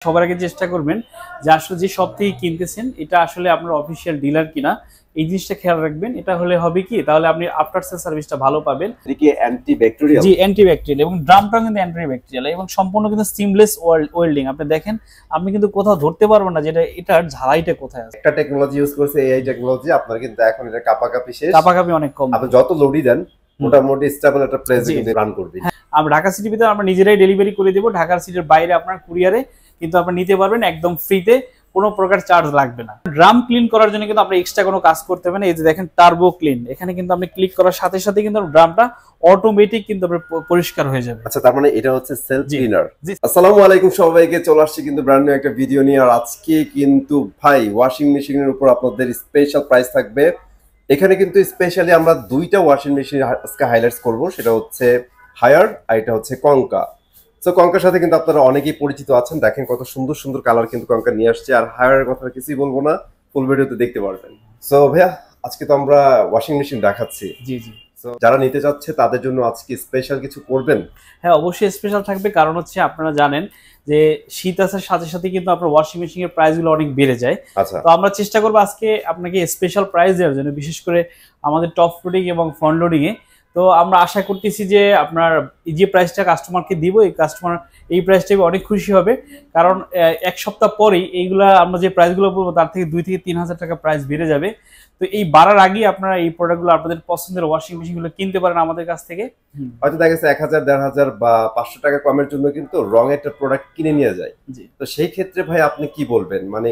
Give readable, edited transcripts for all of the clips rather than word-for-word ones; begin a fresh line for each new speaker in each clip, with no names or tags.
সবার আগে চেষ্টা করবেন যে আসলে যে শপ থেকে কিনতেছেন এটা আসলে আপনার অফিশিয়াল ডিলার কিনা এই জিনিসটা খেয়াল রাখবেন। এটা হলে হবে কি, তাহলে আপনি আফটার সেল সার্ভিসটা ভালো পাবেন।
এটা কি অ্যান্টিব্যাকটেরিয়াল?
জি, অ্যান্টিব্যাকটেরিয়াল এবং ড্রামটাও কিন্তু অ্যান্টিব্যাকটেরিয়াল এবং সম্পূর্ণ কিন্তু সিমলেস ওয়েল্ডিং। আপনি দেখেন, আপনি কিন্তু কোথাও ধরতে পারবেন না যেটা এটার ঝালাইটা কোথায় আছে।
একটা টেকনোলজি ইউজ করছে, এআই টেকনোলজি। আপনার কিন্তু এখন এটা কাপাকাপি শেষ,
কাপাকাপি অনেক কম।
আপনি যত লোডই দেন মোটামুটি স্টেবল একটা প্লেসে কিন্তু রান করবে।
আমরা ঢাকা সিটির ভিতরে আমরা নিজেরাই ডেলিভারি করে দেব। ঢাকার সিটির বাইরে আপনার কুরিয়ারে কিন্তু আপনি নিতে পারবেন একদম ফ্রিতে, কোনো প্রকার চার্জ লাগবে না। ড্রাম ক্লিন করার জন্য কিন্তু আপনি এক্সট্রা কোনো কাজ করতে হবে না। এই যে দেখেন টার্বো ক্লিন, এখানে কিন্তু আপনি ক্লিক করার সাথে সাথে কিন্তু ড্রামটা অটোমেটিক কিন্তু পরিষ্কার হয়ে যাবে।
আচ্ছা, তার মানে এটা হচ্ছে সেলফ ক্লিনার। আসসালামু আলাইকুম সবাইকে, চলে আসছি কিন্তু ব্র্যান্ড নিউ একটা ভিডিও নিয়ে। আর আজকে কিন্তু ভাই ওয়াশিং মেশিনের উপর আপনাদের স্পেশাল প্রাইস থাকবে। এখানে কিন্তু স্পেশালি আমরা দুইটা ওয়াশিং মেশিন আজকে হাইলাইটস করব, সেটা হচ্ছে হায়ার আর এটা হচ্ছে কঙ্কা। সো কঙ্কার সাথে কিন্তু আপনারা অনেকেই পরিচিত আছেন। দেখেন কত সুন্দর সুন্দর কালার কিন্তু কঙ্কা নিয়ে আসছে। আর হায়ারের কথা কিছুই বলবো না, ফুল ভিডিওতে দেখতে পারবেন। সো ভাইয়া, আজকে তো আমরা ওয়াশিং মেশিন দেখাচ্ছি।
জি জি।
সো যারা নিতে যাচ্ছে তাদের জন্য আজকে স্পেশাল কিছু করবেন?
হ্যাঁ, অবশ্যই স্পেশাল থাকবে। কারণ হচ্ছে আপনারা জানেন যে শীত আসার সাথে সাথে কিন্তু আপনার ওয়াশিং মেশিনের প্রাইসগুলো অনেক বেড়ে যায়।
আচ্ছা,
তো আমরা চেষ্টা করবো আজকে আপনাকে স্পেশাল প্রাইস দেওয়ার জন্য, বিশেষ করে আমাদের টপ লোডিং এবং ফ্রন্ট লোডিং এ। তো আমরা আশা করতেছি যে আপনার যে প্রাইসটা কাস্টমারকে দিব, এই কাস্টমার এই প্রাইসটা অনেক খুশি হবে। কারণ এক সপ্তাহ পরেই এইগুলা আমরা যে প্রাইসগুলো বলবো তার থেকে 2 থেকে 3 হাজার টাকা প্রাইস বেড়ে যাবে। তো এই বাড়ার আগেই আপনারা এই প্রোডাক্টগুলো আপনাদের পছন্দের ওয়াশিং মেশিনগুলো কিনতে পারেন আমাদের কাছ থেকে।
হয়তো দেখা গেছে 1000, 1500 বা 500 টাকা কমের জন্য কিন্তু রং একটা প্রোডাক্ট কিনে নিয়ে যায়। তো সেই ক্ষেত্রে ভাই আপনি কি বলবেন, মানে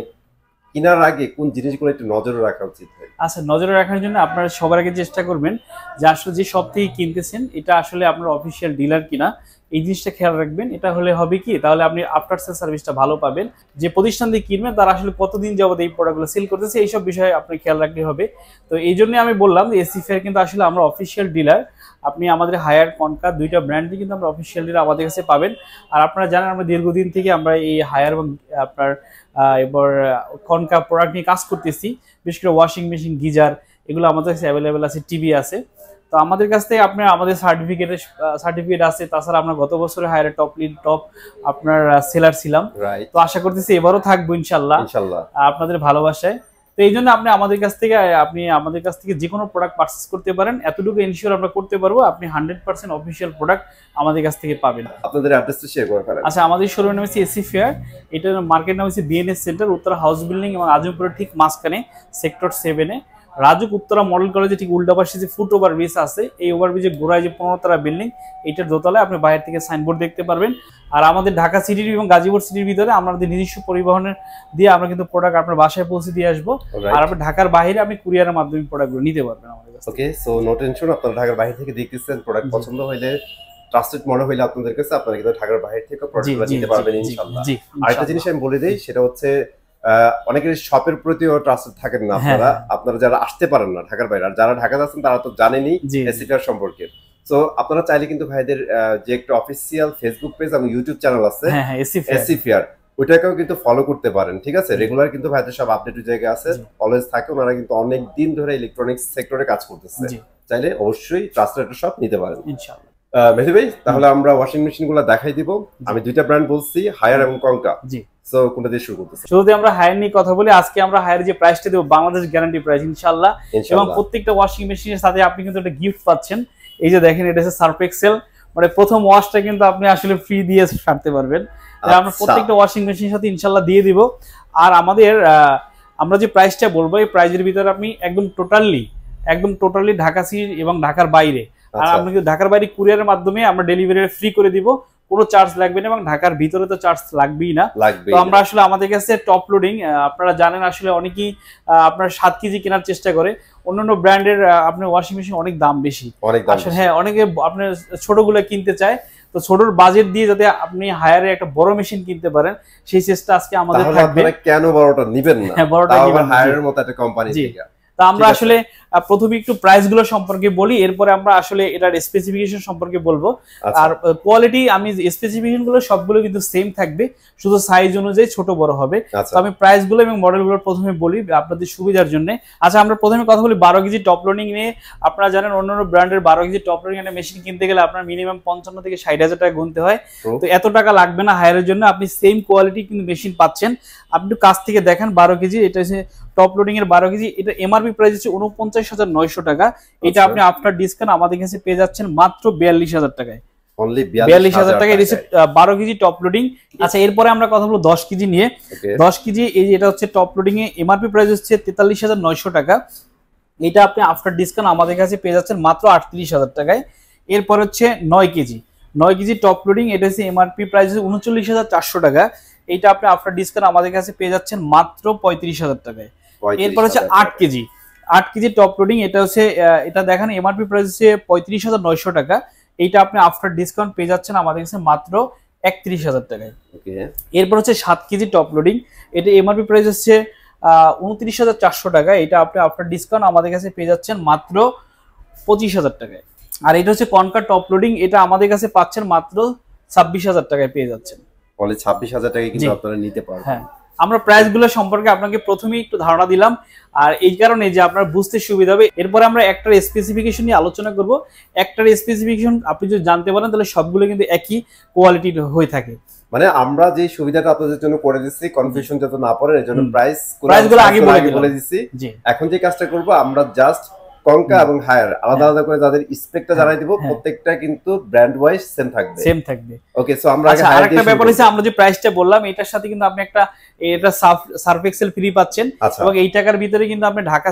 কেনার আগে কোন জিনিসগুলো একটু নজরে রাখা উচিত?
আচ্ছা, নজরে রাখার জন্য আপনারা সবার আগে চেষ্টা করবেন যে আসলে যে শপ থেকে কিনতেছেন এটা আসলে আপনার অফিশিয়াল ডিলার কিনা এই জিনিসটা খেয়াল রাখবেন। এটা হলে হবে কি, তাহলে আপনি আফটার সেল সার্ভিসটা ভালো পাবেন। যে প্রতিষ্ঠান দিয়ে কিনবেন তারা আসলে কতদিন যাবত এই প্রোডাক্টগুলো সেল করতেছে এইসব বিষয়ে আপনি খেয়াল রাখতে হবে। তো এই জন্য আমি বললাম যে এসি ফেয়ার কিন্তু আসলে আমরা অফিশিয়াল ডিলার। আপনি আমাদের হায়ার কনকা দুইটা ব্র্যান্ডে কিন্তু আমরা অফিশিয়াল ডিলার আমাদের কাছে পাবেন। আর আপনারা জানেন আমরা দীর্ঘদিন থেকে আমরা এই হায়ার এবং আপনার এবার কনকা প্রোডাক্ট নিয়ে কাজ করতেছি। বিশেষ করে ওয়াশিং মেশিন, গিজার এগুলো আমাদের কাছে অ্যাভেলেবেল আছে, টিভি আছে। তো আমাদের কাছ থেকে আপনার আমাদের সার্টিফিকেট আছে। তাছাড়া আমরা গত বছরে হায়ার টপ আপনার সেলার ছিলাম। তো আশা করতেছি এবারও থাকবো ইনশাল্লাহ আপনাদের ভালোবাসায়। তো এই জন্য আপনি আমাদের কাছ থেকে যে কোনো প্রোডাক্ট পারচেস করতে পারেন। এতটুকু এনশিওর আমরা করতে পারবো, আপনি 100% অফিশিয়াল প্রোডাক্ট আমাদের কাছ থেকে পাবেন।
আপনাদের অ্যাড্রেসটা শেয়ার করে ফেলেন।
আচ্ছা, আমাদের শোরুমের নাম হচ্ছে এসি ফেয়ার। এটার মার্কেট নাম হচ্ছে BNS centre, Uttara house building এবং আজমপুরের ঠিক মাঝখানে সেক্টর 7 এ রাজুক উত্তরা মডেল কলেজে ঠিক উল্টা পাশে যে ফুট ওভার ব্রিজ আছে, এই ওভার ব্রিজের গোড়ায় যে 15 তলা বিল্ডিং, এইটার দোতলায় আপনি বাইরে থেকে সাইনবোর্ড দেখতে পারবেন। আর আমাদের ঢাকা সিটির এবং গাজীপুর সিটির ভিতরে আমাদের নিজস্ব পরিবহনের দিয়ে আমরা কিন্তু প্রোডাক্ট আপনার বাসায় পৌঁছে দিয়ে আসবো। আর আপনি ঢাকার বাইরে আপনি কুরিয়ারের মাধ্যমে প্রোডাক্টগুলো নিতে পারবেন আমাদের কাছে।
ওকে, সো নো টেনশন। আপনারা ঢাকার বাইরে থেকে দেখতেছেন, প্রোডাক্ট পছন্দ হইলে, ট্রাস্টেড মনে হইলে আপনাদের কাছে, আপনারা কিন্তু ঢাকার বাইরে থেকে প্রোডাক্টগুলো নিতে পারবেন ইনশাআল্লাহ। আরেকটা জিনিস আমি বলে দেই, সেটা হচ্ছে অনেকের শপের প্রতিও ট্রাস্টেড থাকেন না আপনারা যারা আসতে পারেন না ঢাকার বাইরে। আর যারা ঢাকাতে আছেন তারা তো জানেনই এসি ফেয়ার সম্পর্কে। সো আপনারা চাইলে কিন্তু ভাইদের যে একটা অফিসিয়াল ফেসবুক পেজ এবং ইউটিউব চ্যানেল আছে এসি ফেয়ার, ওইটাকেও কিন্তু ফলো করতে পারেন। ঠিক আছে, রেগুলার কিন্তু ভাইদের সব আপডেট জায়গায় আছে, অলওয়েজ থাকে। ওনারা কিন্তু অনেক দিন ধরে ইলেকট্রনিক্স সেক্টরে কাজ করতেছে। চাইলে অবশ্যই ট্রাস্টেড একটা শপ নিতে পারেন ইনশাআল্লাহ। মেহেদি ভাই, তাহলে আমরা ওয়াশিং মেশিন গুলো দেখাই দিব। আমি দুইটা ব্র্যান্ড বলছি, হায়ার এবং কঙ্কা। সো কোনটা দিয়ে শুরু করতেছি?
শুরুতে আমরা হায়ার নিয়ে কথা বলি। আজকে আমরা হায়ার যে প্রাইসটা দেব বাংলাদেশ গ্যারান্টি প্রাইস ইনশাআল্লাহ। এবং প্রত্যেকটা ওয়াশিং মেশিনের সাথে আপনি কিন্তু একটা গিফট পাচ্ছেন। এই যে দেখেন, এটা হচ্ছে সার্ফ এক্সেল, মানে প্রথম ওয়াশটা কিন্তু আপনি আসলে ফ্রি দিয়ে ছাড়তে পারবেন। আমরা প্রত্যেকটা ওয়াশিং মেশিনের সাথে ইনশাআল্লাহ দিয়ে দিব। আর আমাদের আমরা যে প্রাইসটা বলবো, এই প্রাইসের ভিতরে আপনি একদম টোটালি ঢাকা সিটি এবং ঢাকার বাইরে, আর আপনি ঢাকার বাইরে কুরিয়ারের মাধ্যমে আমরা ডেলিভারি ফ্রি করে দিব, কোনো চার্জ লাগবে না। এবং ঢাকার ভিতরে তো চার্জ লাগবেই না। তো আমরা আসলে আমাদের কাছে টপ লোডিং, আপনারা জানেন আসলে অনেকেই আপনার 7 কেজি কেনার চেষ্টা করে। অন্যান্য ব্র্যান্ডের আপনার ওয়াশিং মেশিন অনেক দাম বেশি আসলে। হ্যাঁ, অনেকে আপনার ছোটগুলো কিনতে চায়। তো ছোটর বাজেট দিয়ে যাতে আপনি হায়ারে একটা বড় মেশিন কিনতে পারেন, সেই চেষ্টা আজকে আমাদের থাকবে।
কেন বড়টা নেবেন না? বড়টা নেবেন হায়ারের মতো একটা কোম্পানি থেকে।
তা আমরা আসলে প্রথমে একটু প্রাইস গুলো সম্পর্কে বলি, এরপরে আমরা আসলে এটার স্পেসিফিকেশন সম্পর্কে বলবো। আর কোয়ালিটি আমি স্পেসিফিকেশন গুলো সবগুলো কিন্তু সেম থাকবে, শুধু সাইজ অনুযায়ী ছোট বড় হবে। তো আমি প্রাইস গুলো এবং মডেল গুলো প্রথমে বলি আপনাদের সুবিধার জন্য। আচ্ছা, আমরা প্রথমে কথা বলি 12 কেজি টপ লোডিং নিয়ে। আপনারা জানেন অন্যান্য ব্র্যান্ডের 12 কেজি টপ লোডিং এর মেশিন কিনতে গেলে আপনার মিনিমাম 55 থেকে 60,000 টাকা গুনতে হয়। তো এত টাকা লাগবে না হায়ারের জন্য, আপনি সেম কোয়ালিটি কিন্তু মেশিন পাচ্ছেন। আপনি কাছ থেকে দেখেন 12 কেজি, এটা হচ্ছে টপ লোডিং এর 12 কেজি, এটা এমআরপি প্রাইস হচ্ছে 49,900 টাকা। এটা আপনি আফটার ডিসকাউন্ট আমাদের কাছে পেয়ে যাচ্ছেন মাত্র 42,000 টাকায়।
অনলি
42,000 টাকা রিসিপ্ট 12 কেজি টপ লোডিং। আচ্ছা, এরপরে আমরা কথা বলবো 10 কেজি নিয়ে। 10 কেজি এই যে এটা হচ্ছে টপ লোডিং এ এমআরপি প্রাইস হচ্ছে 43,900 টাকা। এটা আপনি আফটার ডিসকাউন্ট আমাদের কাছে পেয়ে যাচ্ছেন মাত্র 38,000 টাকায়। এরপর হচ্ছে 9 কেজি, 9 কেজি টপ লোডিং, এটা হচ্ছে এমআরপি প্রাইস 39,400 টাকা। এইটা আপনি আফটার ডিসকাউন্ট আমাদের কাছে পেয়ে যাচ্ছেন মাত্র 35,000 টাকায়। এরপর হচ্ছে 8 কেজি, 8 কেজি টপ লোডিং, এটা হচ্ছে এটা দেখেন এমআরপি প্রাইস হচ্ছে 35,900 টাকা। এইটা আপনি আফটার ডিসকাউন্ট পেয়ে যাচ্ছেন আমাদের কাছে মাত্র 31,000 টাকায়। এরপর হচ্ছে 7 কেজি টপ লোডিং, এটা এমআরপি প্রাইস হচ্ছে 29,400 টাকা। এটা আপনি আফটার ডিসকাউন্ট আমাদের কাছে পেয়ে যাচ্ছেন মাত্র 25,000 টাকায়। আর এটা হচ্ছে কনকার টপ লোডিং, এটা আমাদের কাছে পাচ্ছেন মাত্র 26,000 টাকায় পেয়ে যাচ্ছেন।
বলে 26,000 টাকায় কিন্তু আপনারা নিতে পারবেন।
হ্যাঁ, আমরা প্রাইসগুলো সম্পর্কে আপনাকে প্রথমেই একটু ধারণা দিলাম, আর এই কারণে যে আপনার বুঝতে সুবিধা হবে। এরপরে আমরা একটার স্পেসিফিকেশন নিয়ে আলোচনা করব। একটার স্পেসিফিকেশন আপনি যদি জানতে পারেন তাহলে সবগুলো কিন্তু একই কোয়ালিটির হয়ে থাকে।
মানে আমরা যে সুবিধাটা আপনাদের জন্য করে দিচ্ছি, কনফিউশন যাতে না পড়ে এর জন্য
প্রাইসগুলো আগে
বলে দিচ্ছি। এখন যে কাজটা করব, আমরা জাস্ট কনকা এবং হায়ার আলাদা আলাদা করে যাদের স্পেকটা জানাই দিব, প্রত্যেকটা কিন্তু ব্র্যান্ড ওয়াইজ সেম থাকবে। ওকে, সো আমরা আগে হায়ার
আরেকটা ব্যাপার হচ্ছে আমরা যে প্রাইসটা বললাম এটার সাথে কিন্তু আপনি একটা এটা সার্ফ এক্সেল ফ্রি পাচ্ছেন, এবং এই টাকার ভিতরে কিন্তু আপনি ঢাকা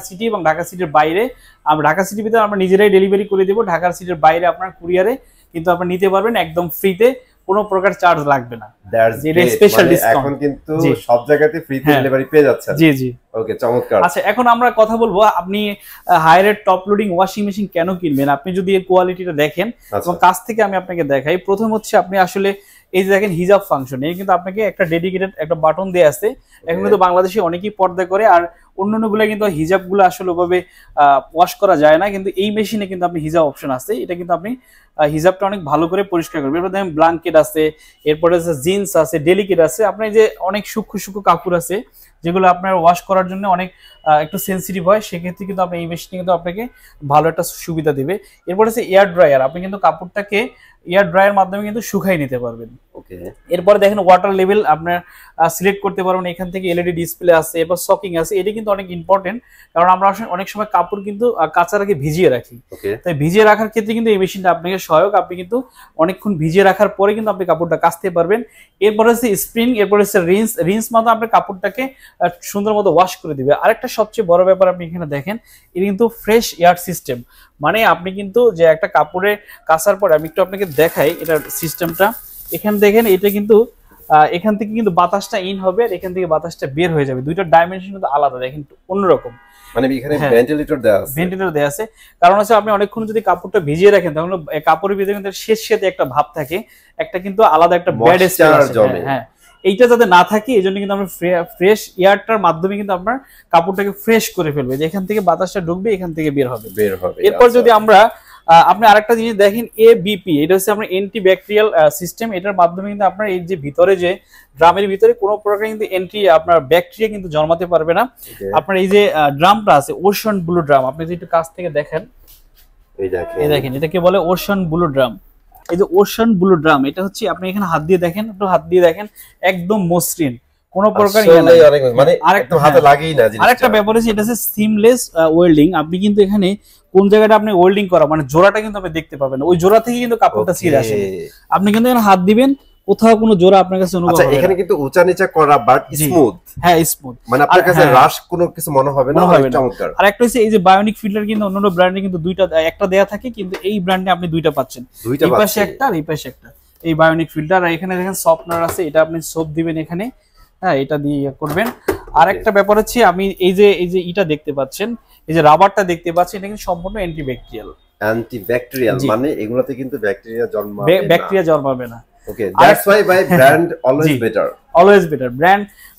সিটি এবং ঢাকা সিটির বাইরে, আমরা ঢাকা সিটির ভিতরে আমরা নিজেরাই ডেলিভারি করে দেব, ঢাকার সিটির বাইরে আপনার কুরিয়ারে কিন্তু আপনি নিতে পারবেন একদম ফ্রিতে, কোনো প্রকার চার্জ লাগবে না।
এটা স্পেশাল ডিসকাউন্ট, এখন কিন্তু সব জায়গাতে ফ্রিতে ডেলিভারি পেয়ে যাচ্ছেন।
জি জি,
ওকে, চমৎকার।
আচ্ছা, এখন আমরা কথা বলবো আপনি হায়ারের টপ লোডিং ওয়াশিং মেশিন কেন কিনবেন। আপনি যদি এর কোয়ালিটিটা দেখেন এবং কাছ থেকে আমি আপনাকে দেখাই। প্রথম হচ্ছে আপনি আসলে এই যে দেখেন হিজাব ফাংশন, এই কিন্তু আপনাকে একটা ডেডিকেটেড একটা বাটন দেয়া আছে। এখন কিন্তু বাংলাদেশে অনেকেই পর্দা করে, আর অন্যান্যগুলো কিন্তু হিজাবগুলো আসলে ওভাবে ওয়াশ করা যায় না, কিন্তু এই মেশিনে কিন্তু আপনি হিজাব অপশন আছে। এটা কিন্তু আপনি হিজাবটা অনেক ভালো করে পরিষ্কার করবেন। এরপর দেখেন ব্ল্যাঙ্কেট আছে, এরপরে জিন্স আছে, ডেলিকেট আছে, আপনার যে অনেক সূক্ষ্ম কাপড় আছে যেগুলো আপনার ওয়াশ করার জন্য অনেক একটু সেন্সিটিভ হয়, সেক্ষেত্রে কিন্তু আপনি এই মেশিনে কিন্তু আপনাকে ভালো একটা সুবিধা দেবে। এরপর হচ্ছে এয়ার ড্রায়ার, আপনি কিন্তু কাপড়টাকে এয়ার ড্রায়ার মাধ্যমে কিন্তু শুকাই নিতে পারবেন। এরপরে দেখেন ওয়াটার লেভেল আপনার সিলেক্ট করতে পারবেন, এখান থেকে এলইডি ডিসপ্লে আছে, এরপর সকিং আছে। এটা কিন্তু অনেক ইম্পর্টেন্ট, কারণ আমরা অনেক সময় কাপড় কিন্তু কাঁচার আগে ভিজিয়ে রাখি, তাই ভিজিয়ে রাখার ক্ষেত্রে কিন্তু এই মেশিনটা আপনাকে সহায়ক। আপনি কিন্তু অনেকক্ষণ ভিজিয়ে রাখার পরে কিন্তু আপনি কাপড়টা কাচতে পারবেন। এরপর হচ্ছে স্প্রিং, এরপর হচ্ছে রিন্স মাধ্যমে আপনার কাপড়টাকে সুন্দর মতো ওয়াশ করে দিবে। আরেকটা সবচেয়ে বড় ব্যাপার আপনি এখানে দেখেন, এটা কিন্তু ফ্রেশ এয়ার সিস্টেম। মানে আপনি কিন্তু যে একটা কাপড়ে কাচার পরে, আমি একটু আপনাকে দেখাই এটার সিস্টেমটা। এখানে দেখেন, এটা কিন্তু এখান থেকে কিন্তু বাতাসটা ইন হবে আর এখান থেকে বাতাসটা বের হয়ে যাবে। দুইটা ডাইমেনশন কিন্তু আলাদা, দেখেন অন্যরকম।
মানে এখানে ভেন্টিলেটর দেয়া আছে,
কারণ হচ্ছে আপনি অনেকক্ষণ যদি কাপড়টা ভিজিয়ে রাখেন তাহলে কাপড়ের ভিতরে কিন্তু শেষে একটা ভাব থাকে, একটা কিন্তু আলাদা একটা ব্যাড স্মেল জমে। হ্যাঁ, এইটা যাতে না থাকে এই জন্য কিন্তু আমরা ফ্রেশ এয়ারটার মাধ্যমে কিন্তু আপনার কাপড়টাকে ফ্রেশ করে ফেলবে, যে এখান থেকে বাতাসটা ঢুকবে, এখান থেকে বের হবে। এরপর যদি আমরা আপনি আরেকটা জিনিস দেখেন, এবিপি, এটা হচ্ছে আপনার অ্যান্টি ব্যাকটেরিয়াল সিস্টেম। এটার মাধ্যমে কিন্তু আপনার এই যে ভিতরে যে ড্রামের ভিতরে কোনো প্রকার কিন্তু আপনার ব্যাকটেরিয়া কিন্তু জন্মাতে পারবে না। আপনার এই যে ড্রামটা আছে ওশান ব্লু ড্রাম, আপনি যদি একটু কাছ থেকে দেখেন, এই দেখেন এটাকে বলে ওশান ব্লু ড্রাম। এই যে ওশান ব্লু ড্রাম, এটা হচ্ছে আপনি এখানে হাত দিয়ে দেখেন, একটু হাত দিয়ে দেখেন, একদম মসৃণ, কোন প্রকার
মানে একদম হাতে লাগেই না।
আরেকটা ব্যাপার আছে, এটা হচ্ছে সিমলেস ওয়েল্ডিং। আপনি কিন্তু এখানে কোন জায়গাটা আপনি ওয়েল্ডিং করা, মানে জোড়াটা কিন্তু আপনি দেখতে পাবেন, ওই জোড়া থেকে কিন্তু কাপড়টা ছিঁড়ে আসে। আপনি কিন্তু এখানে হাত দিবেন, কোথাও কোনো জোড়া আপনার কাছে অনুভব হবে না।
এখানে কিন্তু উঁচা নিচা করা, বাট স্মুথ।
হ্যাঁ, স্মুথ,
মানে আপনার কাছে রাশ কোনো কিছু মনে হবে না। চমৎকার।
আর একটা হচ্ছে এই যে বায়োনিক ফিল্টার, কিন্তু অন্যান্য ব্র্যান্ডে কিন্তু একটা দেয়া থাকে, কিন্তু এই ব্র্যান্ডে আপনি দুইটা পাচ্ছেন, এই পাশে একটা আর এই পাশে একটা, এই বায়োনিক ফিল্টার। আর এখানে দেখেন সফটনার আছে, এটা আপনি সোপ দিবেন এখানে, হ্যাঁ, এটা দিয়ে করবেন। আর একটা ব্যাপার হচ্ছে, আমি এই যে এটা দেখতে পাচ্ছেন, এই যে রাবারটা দেখতে পাচ্ছেন, এটা কিন্তু সম্পূর্ণ অ্যান্টিব্যাকটেরিয়াল,
মানে এগুলাতে কিন্তু ব্যাকটেরিয়া
জন্মাবে না।
Okay, that's why buy brand
always better.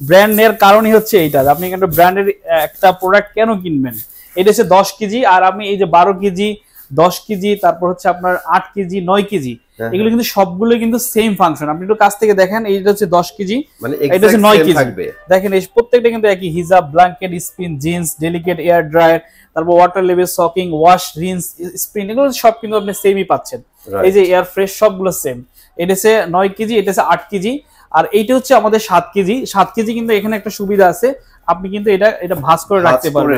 ব্র্যান্ডের কারণই হচ্ছে এইটা, আপনি কিন্তু ব্র্যান্ডের একটা প্রোডাক্ট কেন কিনবেন, এটা হচ্ছে 10 কেজি, আর আমি এই যে 12 কেজি, 10 কেজি, তারপর হচ্ছে আপনার 8 কেজি, 9 কেজি, এগুলো কিন্তু সবগুলো কিন্তু সেম ফাংশন। আপনি একটু কাছ থেকে দেখেন, এইটা হচ্ছে 10 কেজি,
মানে
এটা হচ্ছে 9 কেজি
থাকবে।
দেখেন এই প্রত্যেকটা কিন্তু একই, হিজাব, blanket, spin, jeans, delicate, air dryer, তারপর water level, soaking, wash, rinse, spin, এগুলো সব কিন্তু আপনি সেমই পাচ্ছেন। এই যে এয়ার ফ্রেশ সবগুলো সেম। এটা হচ্ছে 9 কেজি, এটা হচ্ছে 8 কেজি, আর এইটা হচ্ছে আমাদের 7 কেজি। 7 কেজি কিন্তু এখানে একটা সুবিধা আছে, আপনি কিন্তু এটা ভাঁজ করে রাখতে পারবেন,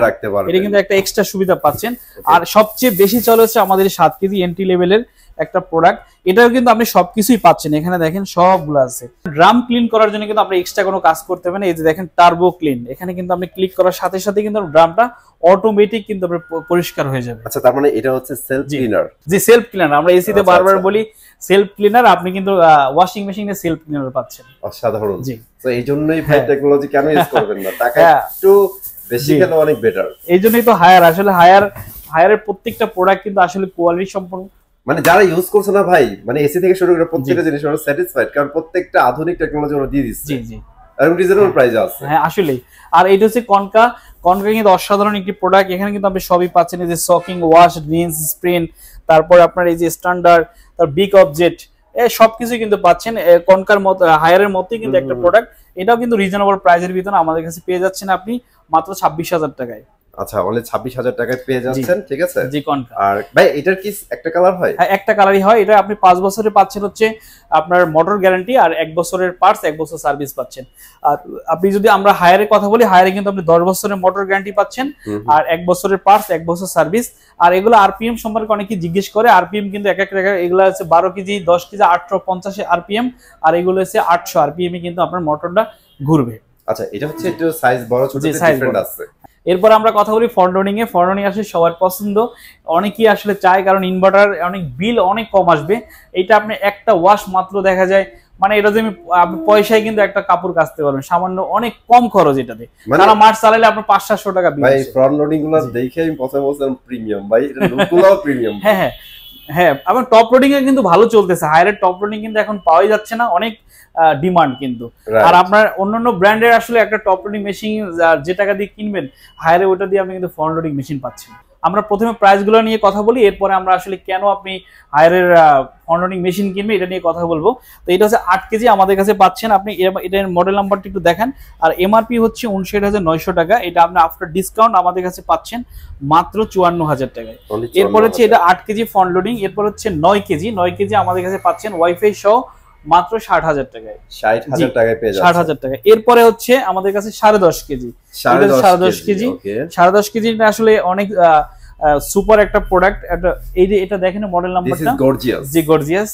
এটা কিন্তু একটা এক্সট্রা সুবিধা পাচ্ছেন। আর সবচেয়ে বেশি চলে হচ্ছে আমাদের 7 কেজি এন্ট্রি লেভেলের একটা প্রোডাক্ট, এটাও কিন্তু আপনি সবকিছুই পাচ্ছেন, এখানে দেখেন সবগুলো আছে। ড্রাম ক্লিন করার জন্য কিন্তু আপনি এক্সট্রা কোনো কাজ করতে হবে না। এই যে দেখেন টার্বো ক্লিন, এখানে কিন্তু আপনি ক্লিক করার সাথে সাথে কিন্তু ড্রামটা অটোমেটিক কিন্তু পরিষ্কার হয়ে যাবে।
আচ্ছা, তার মানে এটা হচ্ছে সেলফ ক্লিনার।
জি, সেলফ ক্লিনার। আমরা এসিতে বারবার বলি সেলফ ক্লিনার, আপনি কিন্তু ওয়াশিং মেশিনে সেলফ ক্লিনার পাচ্ছেন।
অসাধারণ।
জি,
তো এইজন্যই ভাই টেকনোলজি কেন ইউজ করবেন না, টাকা একটু বেশি গেলে অনেক বেটার।
এইজন্যই তো হায়ার, আসলে হায়ারের প্রত্যেকটা প্রোডাক্ট কিন্তু আসলে কোয়ালিটি সম্পন্ন,
মানে যারা ইউজ করছে না ভাই, মানে এসি থেকে শুরু করে প্রত্যেকটা জিনিস ওরা স্যাটিসফাইড, কারণ প্রত্যেকটা আধুনিক টেকনোলজি ওরা দিয়ে দিচ্ছে।
জি জি,
এবং রিজনেবল প্রাইসে আছে।
হ্যাঁ আসলেই। আর এটা হচ্ছে কনকা কিন্তু অসাধারণ একটি প্রোডাক্ট, এখানে কিন্তু আপনি সবই পাচ্ছেন, এই যে সকিং, ওয়াশ, রিন্স, স্প্রিন, তারপর আপনার এই যে স্ট্যান্ডার্ড, তার বিগ অবজেক্ট, সবকিছু কিন্তু পাচ্ছেন কনকার মতো, হায়ারের মতোই কিন্তু একটা প্রোডাক্ট। এটাও কিন্তু রিজনেবল প্রাইসের ভিতরে আমাদের কাছে পেয়ে যাচ্ছেন আপনি মাত্র 26,000 টাকায়।
আচ্ছা, অনলি 26,000 টাকায় পেয়ে যাচ্ছেন, ঠিক আছে।
জি, কনকা।
আর ভাই এটার কি একটা কালার হয়?
হ্যাঁ, একটা কালারই হয়। এটা আপনি 5 বছরে পাচ্ছেন হচ্ছে আপনার মোটর গ্যারান্টি, আর 1 বছরের পার্টস, 1 বছর সার্ভিস পাচ্ছেন। আর আপনি যদি আমরা হায়ারের কথা বলি, হায়ারে কিন্তু আপনি 10 বছরের মোটর গ্যারান্টি পাচ্ছেন, আর 1 বছরের পার্টস, 1 বছর সার্ভিস। আর এগুলো আরপিএম সম্পর্কে অনেকেই জিজ্ঞেস করে, আরপিএম কিন্তু এক এক টাকা, এগুলো হচ্ছে 12 কেজি, 10 কেজি 850 আরপিএম, আর এগুলো হচ্ছে 800 আরপিএম কিন্তু আপনার মোটরটা ঘুরবে।
আচ্ছা, এটা হচ্ছে একটু সাইজ বড় ছোট ডিফারেন্ট আছে।
এরপর আমরা কথা বলি ফ্রন্ট-লোডিং এ। ফ্রন্ট-লোডিং আসলে সবার পছন্দ, অনেকেই আসলে চায়, কারণ ইনভার্টার অনেক বিল অনেক কম আসবে। এটা আপনি একটা ওয়াশ মাত্র দেখা যায়, মানে এটা যে আপনি পয়সায় কিন্তু একটা কাপড় কাচতে পারবেন, সামান্য অনেক কম খরচ এটাতে। সারা মাস চালালে আপনার 500-700 টাকা বিল।
ভাই ফ্রন্ট লোডিং গুলো দেখে আমি পছন্দ বলছিলাম প্রিমিয়াম, ভাই এটা লুকগুলোও প্রিমিয়াম।
হ্যাঁ হ্যাঁ হ্যাঁ, আমার টপ লোডিং এ কিন্তু ভালো চলতেছে। হায়ারের টপ লোডিং কিন্তু এখন পাওয়াই যাচ্ছে না, অনেক ডিমান্ড কিন্তু। আর আপনার অন্যান্য ব্র্যান্ডের আসলে একটা টপ লোডিং মেশিন যে টাকা দিয়ে কিনবেন, হায়ারে ওটা দিয়ে আপনি কিন্তু ফ্রন্ট লোডিং মেশিন পাচ্ছেন। আমরা প্রথমে প্রাইসগুলো নিয়ে কথা বলি, এরপরে আমরা আসলে কেন আপনি হায়ারের ফ্রন্ট লোডিং মেশিন কিনবেন এটা নিয়ে কথা বলবো। তো এটা হচ্ছে 8 কেজি আমাদের কাছে পাচ্ছেন আপনি, এটার মডেল নাম্বারটা একটু দেখেন। আর এমআরপি হচ্ছে 59,900 টাকা, এটা আপনি আফটার ডিসকাউন্ট আমাদের কাছে পাচ্ছেন মাত্র 54,000 টাকায়। এরপর হচ্ছে এটা 8 কেজি ফ্রন্ট লোডিং। এরপর হচ্ছে 9 কেজি আমাদের কাছে পাচ্ছেন ওয়াইফাই সহ মাত্র 60,000 টাকায়।
60,000 টাকায় পেয়ে যাচ্ছেন
60,000 টাকা। এরপরে হচ্ছে আমাদের কাছে 10.5 কেজি। 10.5 কেজি, 10.5 কেজি আসলে অনেক সুপার একটা প্রোডাক্ট। এই যে এটা দেখেন মডেল নাম্বারটা, জি গর্জিয়াস।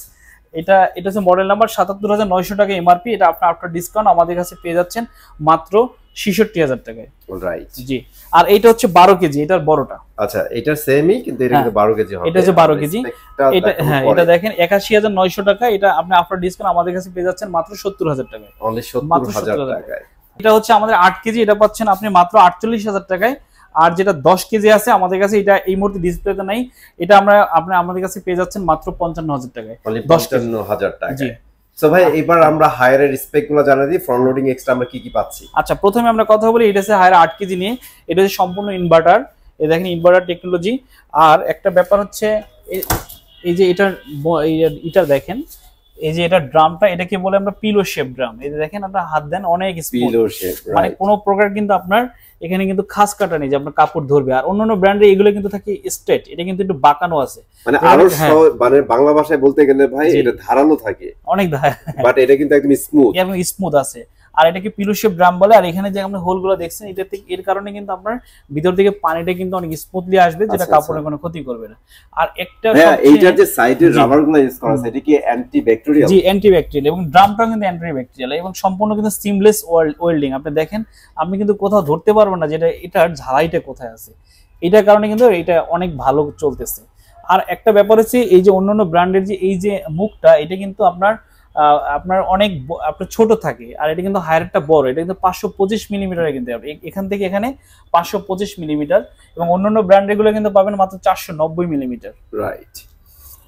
এটা হচ্ছে মডেল নাম্বার 77,900 টাকা এমআরপি। এটা আপনি আফটার ডিসকাউন্ট আমাদের কাছে পেয়ে যাচ্ছেন মাত্র 66,000 টাকায়।
অলরাইট,
জি। আর এটা হচ্ছে 12 কেজি, এটার বড়টা।
আচ্ছা, এটা সেমই কিন্তু এটা কিন্তু 12 কেজি হবে।
এটা হচ্ছে 12 কেজি। এটা হ্যাঁ, এটা দেখেন 81,900 টাকা। এটা আপনি আফটার ডিসকাউন্ট আমাদের কাছে পেয়ে যাচ্ছেন মাত্র 70,000 টাকায়।
অনলি 70,000 টাকায়।
এটা হচ্ছে আমাদের 8 কেজি, এটা পাচ্ছেন আপনি মাত্র 48,000 টাকায়। আর যেটা 10 কেজি আছে আমাদের কাছে, এটা এই মুহূর্তে ডিসপ্লেতে নাই, এটা আপনি আমাদের কাছে পেয়ে যাচ্ছেন মাত্র 55,000 টাকায়।
55,000 টাকা। জি। সো ভাই এবার আমরা হায়ারের স্পেকগুলো জানা দিই, ফ্রন্ট লোডিং এক্সট্রা আমরা কি কি পাচ্ছি।
আচ্ছা, প্রথমে আমরা কথা বলি এটা হচ্ছে হায়ার 8 কেজি নিয়ে। এটা হচ্ছে সম্পূর্ণ ইনভার্টার, এই দেখেন ইনভার্টার টেকনোলজি। আর একটা ব্যাপার হচ্ছে এই যে এটা দেখেন, এই যে এটা ড্রামটা, এটাকে বলে আমরা পিলো শেপ ড্রাম। এই যে দেখেন আপনার হাত দেন অনেক
পিলো শেপ,
মানে কোনো প্রকার কিন্তু আপনার এখানে কিন্তু খাস কাটা নেই যে আপনার কাপড় ধরবে। আর অন্যান্য ব্র্যান্ডে এগুলো কিন্তু থাকে স্ট্রেট, এটা কিন্তু একটু বাঁকানো আছে,
মানে আরো মানে বাংলা ভাষায় বলতে গেলে ভাই এটা ধারালো থাকে
অনেক,
বাট এটা কিন্তু একদম
স্মুথ আছে। আর এটাকে পিলো শেপ ড্রাম বলে। আর এখানে যে আমরা হোলগুলো দেখছেন, এটা থেকে এর কারণে কিন্তু আপনার ভিতর থেকে পানিটা কিন্তু অনেক স্মুথলি আসবে, যেটা কাপড়ের কোনো ক্ষতি করবে না। আর একটা
এইটার যে সাইডের রাবারগুলো ইউজ করা আছে, এটা কি অ্যান্টিব্যাকটেরিয়াল?
জি, অ্যান্টিব্যাকটেরিয়াল, এবং ড্রামটাও কিন্তু অ্যান্টিব্যাকটেরিয়াল, এবং সম্পূর্ণ কিন্তু সিমলেস ওয়েল্ডিং। আপনি দেখেন, আপনি কিন্তু কোথাও ধরতে পারবেন না যেটা এটার ঝালাইটা কোথায় আছে। এটার কারণে কিন্তু এটা অনেক ভালো চলতেছে। আর একটা ব্যাপার হচ্ছে, এই যে অন্যান্য ব্র্যান্ডের যে এই যে মুখটা, এটা কিন্তু আপনার অনেক আপনার ছোট থাকে, আর এটা কিন্তু হায়ারটা বড়। এটা কিন্তু 525 মিলিমিটারে, কিন্তু এখান থেকে এখানে 525 মিলিমিটার, এবং অন্যান্য ব্র্যান্ডের গুলো কিন্তু পাবেন মাত্র 490 মিলিমিটার।
রাইট,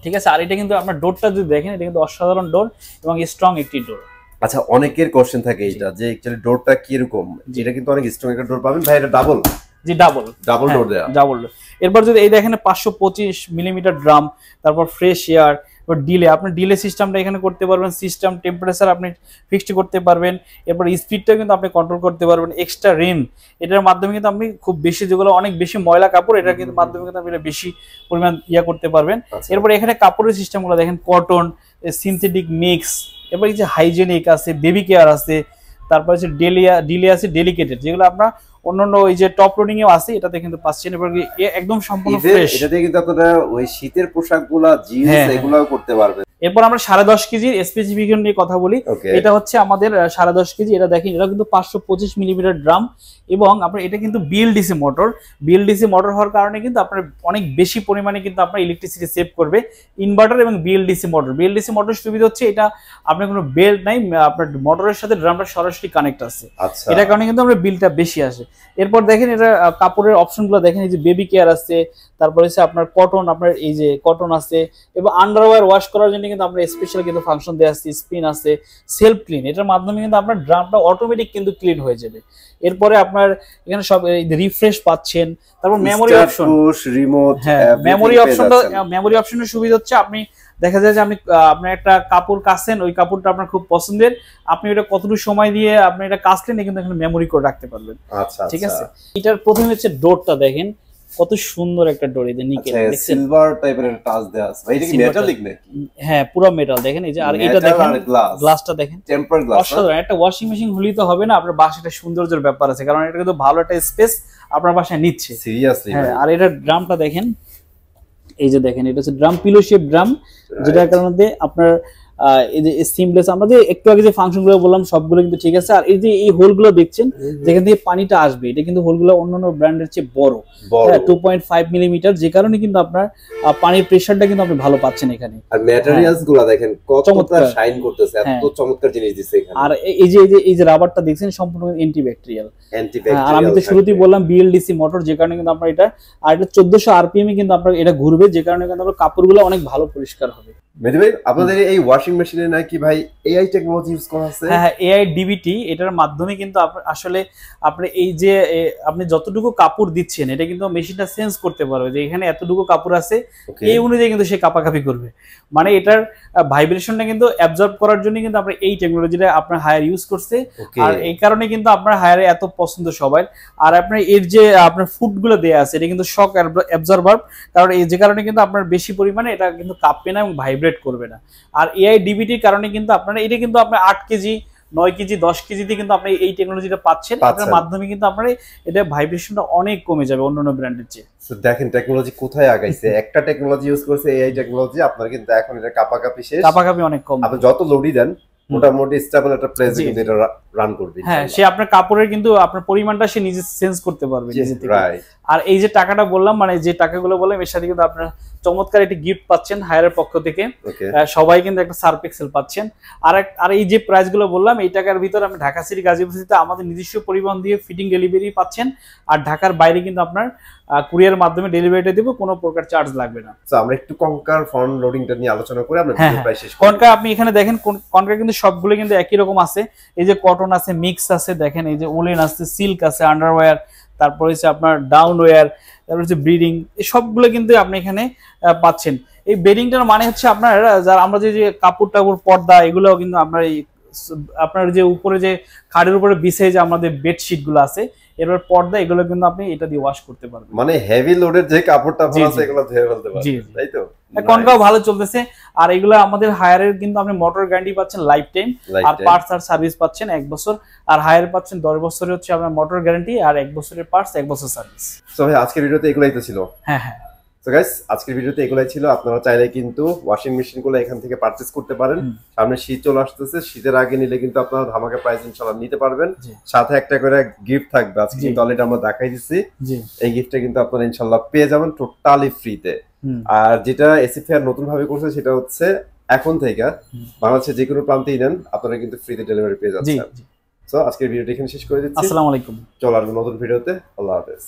ঠিক আছে। আর এটা কিন্তু আপনার ডোরটা যদি দেখেন, এটা কিন্তু অসাধারণ ডোর এবং স্ট্রং একটি ডোর।
আচ্ছা, অনেকের কোশ্চেন থাকে এটা যে অ্যাকচুয়ালি ডোরটা কি রকম, যেটা কিন্তু অনেক স্ট্রং একটা ডোর পাবেন ভাই, এটা ডাবল
জি ডাবল
ডোর দেয়া।
ডাবল। এরপর যদি এই দেখেন 525 মিলিমিটার ড্রাম, তারপর ফ্রেশ এয়ার, ডিলে, আপনি ডিলে সিস্টেমটা এখানে করতে পারবেন, সিস্টেম টেম্পারেচার আপনি ফিক্সড করতে পারবেন, এরপর স্পিডটা কিন্তু আপনি কন্ট্রোল করতে পারবেন, এক্সট্রা রেন এটার মাধ্যমে কিন্তু আপনি খুব বেশি যেগুলো অনেক বেশি ময়লা কাপড় এটার কিন্তু মাধ্যমে কিন্তু আপনি বেশি পরিমাণ করতে পারবেন। এরপর এখানে কাপড়ের সিস্টেমগুলো দেখেন কটন, সিনথেটিক মিক্স, এরপর এই যে হাইজেনিক আছে, বেবি কেয়ার আছে, তারপর হচ্ছে ডিলে আছে ডেলিকেটেড, যেগুলো আপনার অন্যান্য ওই যে টপ লোডিং এও আছে, এটাতে কিন্তু পাচ্ছেন। এবার একদম সম্পূর্ণ ফ্রেশ।
এটাতে কিন্তু আপনারা ওই শীতের পোশাকগুলো জিন্স এগুলাও করতে পারবেন।
এরপর আমরা 10.5 কেজির স্পেসিফিকেশন নিয়ে কথা বলি। এটা হচ্ছে আমাদের 10.5 কেজি। এটা দেখেন, এটা কিন্তু 525 মিলিমিটার ড্রাম, এবং আপনার এটা কিন্তু বিএলডিসি মোটর। বিএলডিসি মোটর হওয়ার কারণে কিন্তু আপনার অনেক বেশি পরিমাণে কিন্তু আপনার ইলেকট্রিসিটি সেভ করবে। ইনভার্টার এবং বিএলডিসি মোটর, বিএলডিসি মোটর সুবিধা হচ্ছে এটা আপনার কোনো বেল্ট নাই, আপনার মোটরের সাথে ড্রামটা সরাসরি কানেক্ট আছে, এটার কারণে কিন্তু আমরা বিলটা বেশি আসে। এরপর দেখেন এটা কাপড়ের অপশনগুলো দেখেন, এই যে বেবি কেয়ার আছে, তারপর হচ্ছে আপনার কটন, আপনার এই যে কটন আছে, এবং আন্ডারওয়্যার ওয়াশ করার জন্য কিন্তু আমরা স্পেশাল কিন্তু ফাংশন দেওয়া আছে, স্পিন আছে, সেলফ ক্লিন, এটার মাধ্যমে কিন্তু আপনার ড্রামটা অটোমেটিক কিন্তু ক্লিন হয়ে যাবে। এরপরে আপনার এখানে সব রিফ্রেশ পাচ্ছেন, তারপর মেমোরি অপশন,
রিমোট,
হ্যাঁ মেমোরি অপশনের সুবিধা হচ্ছে আপনি দেখা যায় যে আপনি একটা কাপড় কাচছেন, ওই কাপড়টা আপনার খুব পছন্দের, আপনি এটা কতটুকু সময় দিয়ে আপনি এটা কাচলেন কিন্তু এখানে মেমোরি করে রাখতে পারবেন।
আচ্ছা,
ঠিক আছে। এটার প্রথমে হচ্ছে ডোরটা দেখেন, কত সুন্দর একটা ডোর, এই যে নিকেল
সিলভার টাইপের টাচ দেয়া আছে ভাই। এটা কি মেটালিক নাকি?
হ্যাঁ পুরো মেটাল দেখেন। এই যে আর এটা দেখেন গ্লাসটা দেখেন,
টেম্পার গ্লাস।
অসাধারণ। একটা ওয়াশিং মেশিন হলেই তো হবে না, আপনার বাসায় একটা সৌন্দর্যের ব্যাপার আছে, কারণ এটা কিন্তু ভালো একটা স্পেস আপনার বাসায় নিচ্ছে
সিরিয়াসলি।
হ্যাঁ, আর এটা ড্রামটা দেখেন, এই যে দেখেন, এটা হচ্ছে ড্রাম, পিলো শেপ ড্রাম, যেটার কারণে আপনার এই যে সিমলেস, আমরা যে একটু আগে যে ফাংশনগুলো বললাম সবগুলো কিন্তু ঠিক আছে। আর এই যে এই হোলগুলো দেখছেন যেখান থেকে পানিটা আসবে, এটা কিন্তু হোলগুলো অন্যান্য ব্র্যান্ডের চেয়ে বড়, 2.5 মিলিমিটার, যে কারণে কিন্তু আপনার পানির প্রেসারটা কিন্তু আপনি ভালো পাচ্ছেন এখানে।
আর ম্যাটেরিয়ালস গুলো দেখেন কতটা শাইন করতেছে, এত চমৎকার জিনিস দিছে এখানে।
আর এই যে রাবারটা দেখছেন সম্পূর্ণ অ্যান্টিব্যাকটেরিয়াল। আর আমি তো শুরুতেই বললাম বিএলডিসি মোটর, যে কারণে কিন্তু আপনার এটা, আর এটা 1400 আরপিএম এ কিন্তু আপনার এটা ঘুরবে, যে কারণে কিন্তু আপনার কাপড়গুলো অনেক ভালো পরিষ্কার হবে।
মেহেদী ভাই, আপনাদের এই ওয়াশিং মেশিনে নাকি ভাই এআই টেকনোলজি ইউজ করা আছে?
হ্যাঁ, এআই ডিবিটি, এটার মাধ্যমে কিন্তু আসলে আপনি এই যে আপনি যতটুকু কাপড় দিচ্ছেন এটা কিন্তু মেশিনটা সেন্স করতে পারবে যে এখানে এতটুকু কাপড় আছে, এই অনুযায়ী কিন্তু সে কাপাকাপি করবে। মানে এটার ভাইব্রেশনটা কিন্তু অ্যাবজর্ব করার জন্য কিন্তু আপনার এই টেকনোলজিটা আপনার হায়ার ইউজ করছে, আর এই কারণে কিন্তু আপনার হায়ারে এত পছন্দ সবাই। আর আপনার এর যে আপনার ফুডগুলো দেয়া আছে এটা কিন্তু শক অ্যাবজর্বার, কারণ এই যে কারণে কিন্তু আপনার বেশি পরিমাণে এটা কিন্তু কাঁপবে না এবং ভাইব্রেট করবে না। আর এআই ডিবিটির কারণে কিন্তু আপনার এটা কিন্তু আপনার 8 কেজি 9 কেজি 10 কেজিতে কিন্তু আপনি এই টেকনোলজিটা পাচ্ছেন, এটার মাধ্যমে কিন্তু আপনার এটা ভাইব্রেশনটা অনেক কমে যাবে অন্যান্য ব্র্যান্ডের চেয়ে।
দেখেন টেকনোলজি কোথায় আগাইছে, একটা টেকনোলজি ইউজ করছে এআই টেকনোলজি, আপনার কিন্তু এখন এটা কাপাকাপি শেষ,
কাপাকাপি অনেক কম,
আপনি যত লোডই দেন মোটামুটি স্টেবল একটা প্লেসে কিন্তু এটা রান করবে।
হ্যাঁ, সে আপনার কাপড়ের কিন্তু আপনার পরিমাণটা সে নিজে সেন্স করতে পারবে নিজে থেকে। আর এই যে টাকাটা বললাম, মানে যে টাকাগুলো বললাম, এর সাথে কিন্তু আপনার চমৎকার একটি গিফট পাচ্ছেন হায়ারের পক্ষ থেকে, সবাই কিন্তু একটা সার্ফ এক্সেল পাচ্ছেন। আর এই যে প্রাইস গুলো বললাম, এই টাকার ভিতরে আপনি ঢাকা সিটি গাজীপুর সিটিতে আমাদের নিজস্ব পরিবহন দিয়ে ফিটিং ডেলিভারি পাচ্ছেন, আর ঢাকার বাইরে কিন্তু আপনার কুরিয়ার মাধ্যমে ডেলিভারিটা দেব, কোনো প্রকার চার্জ লাগবে না।
তো আমরা একটু কনকার ফ্রন্ট লোডিংটা নিয়ে আলোচনা করে আমরা প্রায় শেষ করব।
কনকার আপনি এখানে দেখেন, কনকার কিন্তু সবগুলো কিন্তু একই রকম আছে, এই যে কটন আছে, মিক্স আছে, দেখেন এই যে উলেন আছে, সিল্ক আছে, আন্ডারওয়্যার, তারপর হচ্ছে আপনার ডাউন ওয়্যার, তারপর হচ্ছে ব্রিডিং, এই সবগুলো কিন্তু আপনি এখানে পাচ্ছেন। এই বেডিংটার মানে হচ্ছে আপনার যারা আমরা যে কাপড় টাপড় পর্দা এগুলোও কিন্তু আপনার যে উপরে যে খাটের উপরে বিছাই যে আমাদের বেডশিট গুলো আছে, এরপর পর্দা, এগুলো কিন্তু আপনি এটা দিয়ে ওয়াশ করতে পারবেন।
মানে হেভি লোডের যে কাপড়টা আছে এগুলো ধুয়ে ফেলতে পারবেন, তাই তো?
কনকাও ভালো চলতেছে। আর এগুলো আমাদের হায়ারের কিন্তু আপনি মোটর গ্যারান্টি পাচ্ছেন life time, are parts R service পাচ্ছেন 1 বছর, আর হায়ার পাচ্ছেন 10 বছরের হচ্ছে আপনার মোটর গ্যারান্টি, আর 1 বছরের পার্টস, 1 বছর সার্ভিস।
সো ভাই আজকের ভিডিওতে এগুলাই তো ছিল।
হ্যাঁ হ্যাঁ।
সো গাইস আজকের ভিডিওতে এগুলাই ছিল। আপনারা চাইলে কিন্তু ওয়াশিং মেশিনগুলো এখান থেকে পারচেজ করতে পারেন। সামনে শীত চলে আসতেছে, শীতের আগে নিলে কিন্তু আপনারা ধামাকা প্রাইস ইনশাআল্লাহ নিতে পারবেন। সাথে একটা করে গিফট থাকবে, আজকে কিন্তু অলরেডি আমরা দেখাই দিচ্ছি। এই গিফটটা কিন্তু আপনারা ইনশাআল্লাহ পেয়ে যাবেন টোটালি ফ্রিতে। আর যেটা এসি ফেয়ার নতুন ভাবে করছে সেটা হচ্ছে এখন থেকে বাংলাদেশের যে কোনো প্রান্তেই নেন আপনারা কিন্তু ফ্রিতে ডেলিভারি পেয়ে যাচ্ছেন। সো আজকের ভিডিওটা এখানে শেষ করে দিচ্ছি।
আসসালামু আলাইকুম।
চলো আর নতুন ভিডিওতে, আল্লাহ হাফেজ।